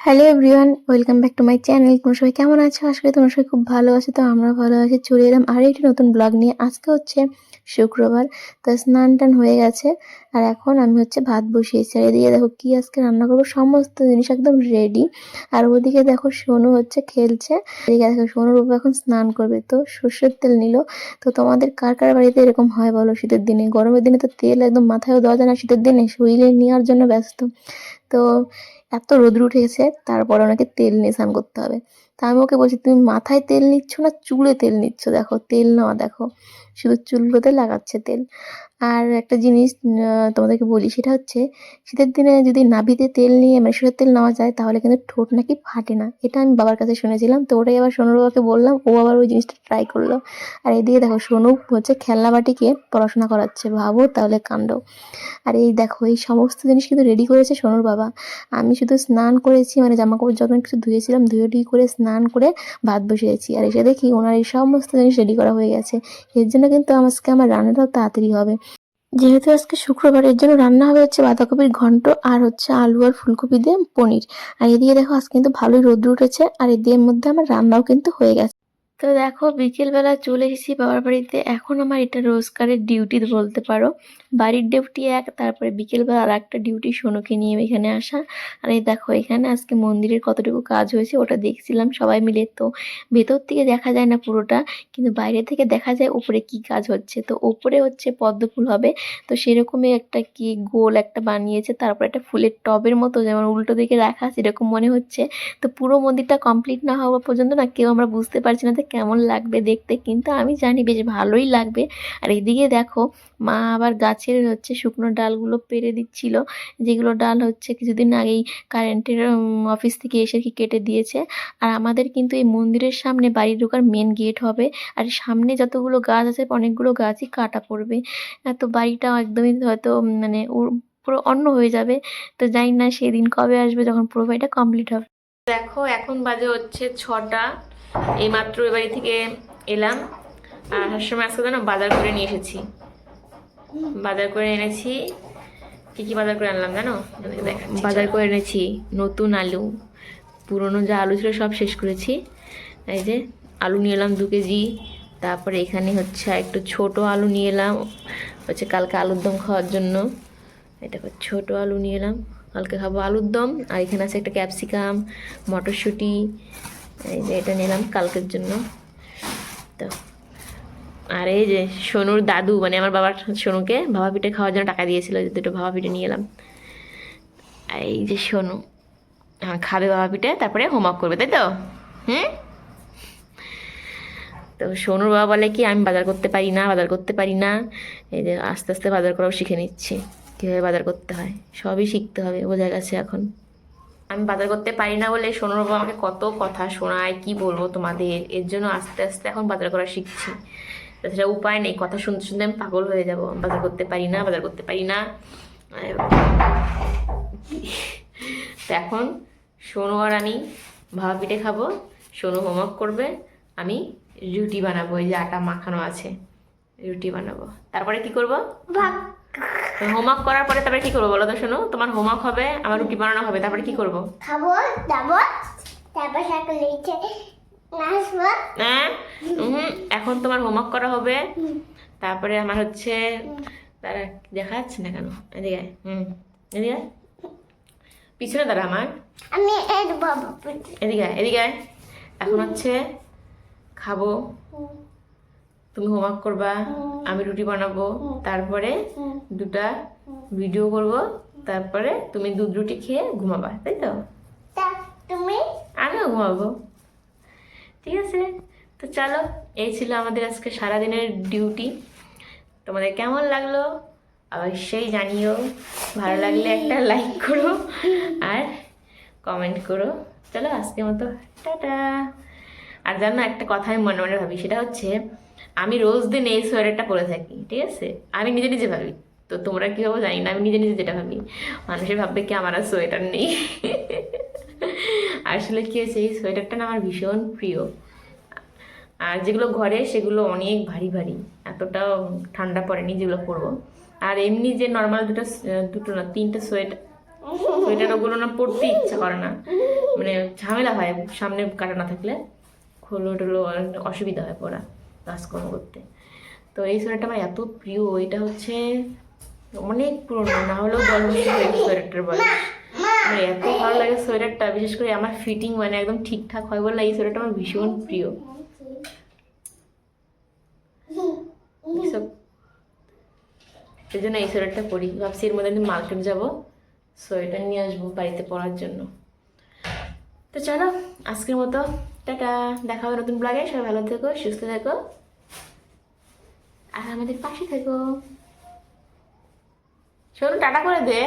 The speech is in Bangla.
Hello everyone, welcome back to my channel. তোমরা সবাই কেমন আছো? আশা করি তোমরা সবাই খুব ভালো আছো। তো আমরা ভালো আছি। চলে এলাম আরও একটি নতুন ব্লগ নিয়ে। আজকে হচ্ছে শুক্রবার, তো স্নান টান হয়ে গেছে আর এখন আমি হচ্ছে ভাত বসিয়েছি। আর এদিকে দেখো কি আজকে রান্না করবো, সমস্ত জিনিস একদম রেডি। আর ওদিকে দেখো সোনু হচ্ছে খেলছে। এদিকে দেখো সোনুর বাবা এখন স্নান করবে, তো সর্ষের তেল নিল। তো তোমাদের কার কার বাড়িতে এরকম হয় বলো? শীতের দিনে, গরমের দিনে তো তেল একদম মাথায়ও দেওয়া যায় না, শীতের দিনে শরীরে নেওয়ার জন্য ব্যস্ত। তো এত রোদ্র উঠে গেছে, তারপরে ওনাকে তেল নিয়ে স্নান করতে হবে। তা আমি ওকে বলছি, তুমি মাথায় তেল নিচ্ছ না চুলে তেল নিচ্ছ? দেখো তেল নেওয়া, দেখো শুধু চুলগুলোতে লাগাচ্ছে তেল। আর একটা জিনিস তোমাদেরকে বলি, সেটা হচ্ছে শীতের দিনে যদি নাভিতে তেল নিয়ে সরিষার তেল নেওয়া যায় তাহলে কিন্তু ঠোঁট নাকি ফাটে না। এটা আমি বাবার কাছে শুনেছিলাম, তো ওটাই আবার সোনুর বাবাকে বললাম, ও আবার ওই জিনিসটা ট্রাই করলো। আর এদিকে দেখো সোনু হচ্ছে খেলনা বাটিকে পড়াশোনা করাচ্ছে, ভাবো তাহলে কাণ্ড। আর এই দেখো এই সমস্ত জিনিস কিন্তু রেডি করেছে সোনুর বাবা। আমি শুধু স্নান করেছি, জামা কাপড় যখন কিছু ধুয়েছিলাম ধুয়ে করে স্নান করে ভাত বসিয়েছি। আর এসে দেখি ওনার এই সমস্ত জিনিস রেডি করা হয়ে গেছে। এর জন্য কিন্তু আজকে আমার রান্নাটাও তাড়াতাড়ি হবে। যেহেতু আজকে শুক্রবার, এর জন্য রান্না হবে হচ্ছে বাঁধাকপির ঘন্ট আর হচ্ছে আলু আর ফুলকপি দিয়ে পনির। আর এদিকে দেখো আজকে কিন্তু ভালোই রোদ্র উঠেছে, আর এদিকে মধ্যে আমার রান্নাও কিন্তু হয়ে গেছে। তো দেখো বিকেলবেলা চলে এসেছি বাবার বাড়িতে। এখন আমার এটা রোজকারের ডিউটি বলতে পারো। বাড়ির ডিউটি এক, তারপরে বিকেলবেলা আর একটা ডিউটি সোনুকে নিয়ে এখানে আসা। আর এই দেখো এখানে আজকে মন্দিরের কতটুকু কাজ হয়েছে ওটা দেখছিলাম সবাই মিলে। তো ভেতর থেকে দেখা যায় না পুরোটা, কিন্তু বাইরে থেকে দেখা যায় উপরে কি কাজ হচ্ছে। তো উপরে হচ্ছে পদ্ম ফুল হবে, তো সেরকমই একটা কি গোল একটা বানিয়েছে, তারপর একটা ফুলের টবের মতো যেমন উল্টো দিকে রাখা সেরকম মনে হচ্ছে। তো পুরো মন্দিরটা কমপ্লিট না হওয়া পর্যন্ত না কেউ আমরা বুঝতে পারছি না যে কেমন লাগবে দেখতে, কিন্তু আমি জানি বেশ ভালোই লাগবে। আর এদিকে দেখো মা আবার গাছের হচ্ছে শুকনো ডালগুলো পেরে দিচ্ছিল, যেগুলো ডাল হচ্ছে কিছুদিন আগেই কারেন্টের অফিস থেকে এসে কি কেটে দিয়েছে। আর আমাদের কিন্তু এই মন্দিরের সামনে বাড়ি ঢোকার মেন গেট হবে, আর সামনে যতগুলো গাছ আছে অনেকগুলো গাছই কাটা পড়বে। তো বাড়িটা একদমই হয়তো পুরো অন্য হয়ে যাবে। তো জানি না সেদিন কবে আসবে যখন পুরো বাড়িটা কমপ্লিট হবে। দেখো এখন বাজে হচ্ছে 6টা, এইমাত্র এ বাড়ি থেকে এলাম। আর আসার সময় আজকে জানো বাজার করে নিয়ে এসেছি, বাজার করে এনেছি। কি কি বাজার করে আনলাম জানো? বাজার করে এনেছি নতুন আলু, পুরনো যা আলু ছিল সব শেষ করেছি। এই যে আলু নিয়ে এলাম 2 কেজি। তারপরে এখানে হচ্ছে একটু ছোট আলু নিয়ে এলাম, হচ্ছে কালকে আলুর দম খাওয়ার জন্য। এটা ছোট আলু নিয়ে এলাম, কালকে খাবো আলুর দম। আর এখানে আছে একটা ক্যাপসিকাম, মটরশুঁটি, এই যে এটা নিলাম কালকের জন্য। তো আর এই যে সোনুর দাদু আমার বাবার সোনুকে ভাপা পিঠে খাওয়ার জন্য টাকা দিয়েছিল, যে 2টো ভাপা পিঠে নিয়ে এলাম। আর এই যে সোনু খাবে ভাপা পিঠে, তারপরে হোমওয়ার্ক করবে, তাই তো? তো সোনুর বাবা বলে কি আমি বাজার করতে পারি না, বাজার করতে পারি না। এই যে আস্তে আস্তে বাজার করাও শিখে নিচ্ছি, কীভাবে বাজার করতে হয় সবই শিখতে হবে, বোঝা গেছে এখন। আমি বাজার করতে পারি না বলে সোনুর বাবা আমাকে কত কথা শোনায়, কি বলবো তোমাদের। এর জন্য আস্তে আস্তে এখন বাজার করা শিখছি। তাছাড়া উপায় নেই, কথা শুনতে শুনতে আমি পাগল হয়ে যাবো। বাজার করতে পারি না, বাজার করতে পারি না। তো এখন সোনু আর আমি ভাপা পিঠে খাবো, সোনু হোমওয়ার্ক করবে, আমি রুটি বানাবো। এই যে আটা মাখানো আছে, রুটি বানাবো। তারপরে কি করবো? হোমওয়ার্ক করার পরে তারপরে কি করবো বলো তো শোনো? তোমার হোমওয়ার্ক হবে, আমার রুটি বানানো হবে, তারপরে কি করবো? খাবো, যাবো, তারপর সকালে উঠে নাচবো। হ্যাঁ, এখন তোমার হোমওয়ার্ক করা হবে, তারপরে আমার হচ্ছে তারা দেখা যাচ্ছে না কেন? এদিকে এদিকে পিছনে দাঁড়া আমার, আমি এদিকে এদিকে। এখন হচ্ছে খাবো, তুমি হোমওয়ার্ক করবা, আমি রুটি বানাবো, তারপরে 2টা ভিডিও করব, তারপরে তুমি 2 রুটি খেয়ে ঘুমাবা, তাই তো? তুমি? আমিও ঘুমাবো। ঠিক আছে, তো চলো, এই ছিল আমাদের আজকে সারাদিনের ডিউটি। তোমাদের কেমন লাগলো অবশ্যই জানিও, ভালো লাগলে একটা লাইক করো আর কমেন্ট করো। চলো আজকের মতো টাটা। আর জানো একটা কথা আমি মনে মনে ভাবি, সেটা হচ্ছে আমি রোজ দিন এই সোয়েটারটা পরে থাকি, ঠিক আছে? আমি নিজে নিজে ভাবি, তো তোমরা কী ভাবো জানি না, আমি নিজে নিজে যেটা ভাবি মানুষের ভাববে কি আমার আর সোয়েটার নেই। আসলে কি হয়েছে, এই সোয়েটারটা না আমার ভীষণ প্রিয়। আর যেগুলো ঘরে সেগুলো অনেক ভারী ভারী, এতটাও ঠান্ডা পড়েনি যেগুলো পরবো। আর এমনি যে নর্মাল দুটো না 3টে সোয়েটার, ওগুলো না পরতে ইচ্ছা করে না। মানে ঝামেলা হয় সামনে কাটা না থাকলে, খোলো টোলো অসুবিধা হয় পরা কাজকর্ম করতে। তো এই সোয়েটারটা আমার এত প্রিয়, এটা হচ্ছে অনেক পুরনো, না হলেও 10 বছর হয়ে গেছে সোয়েটারটার বয়স। আমার এত ভালো লাগে সোয়েটারটা, বিশেষ করে আমার ফিটিং মানে একদম ঠিকঠাক হয় বলে এই সোয়েটারটা আমার ভীষণ প্রিয়। এই জন্য এই সোয়েটারটা পরি, ভাবছি এর মধ্যে আমি মার্কেট যাবো, সোয়েটার নিয়ে আসবো বাড়িতে পরার জন্য। তো চলো আজকের মতো টাটা, দেখা হবে নতুন ব্লগে। সবাই ভালো থেকো, সুস্থ থেকো, আর আমাদের পাশে থেকো। শোনো টাটা করে দে।